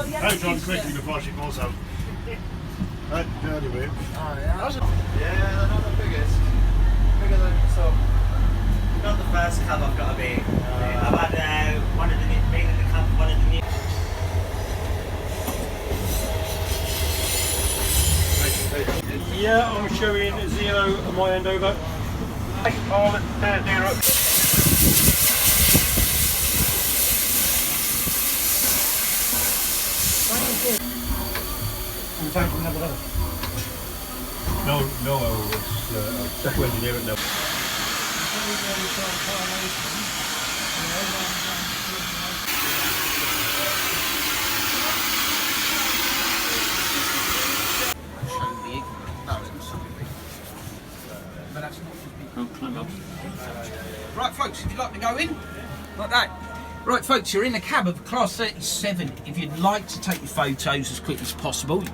I've done quickly before she goes out. That dirty way. Oh, yeah. Yeah, they're not the biggest. Bigger than so. Not the first cab I've got to be. I've had one of the been in the cab, one of the new. Yeah, I'm showing 0 on my end over. All at 0. No, I was software engineer at no. Right, folks, if you'd like to go in, like that. Right, folks, you're in the cab of a Class 37. If you'd like to take your photos as quick as possible,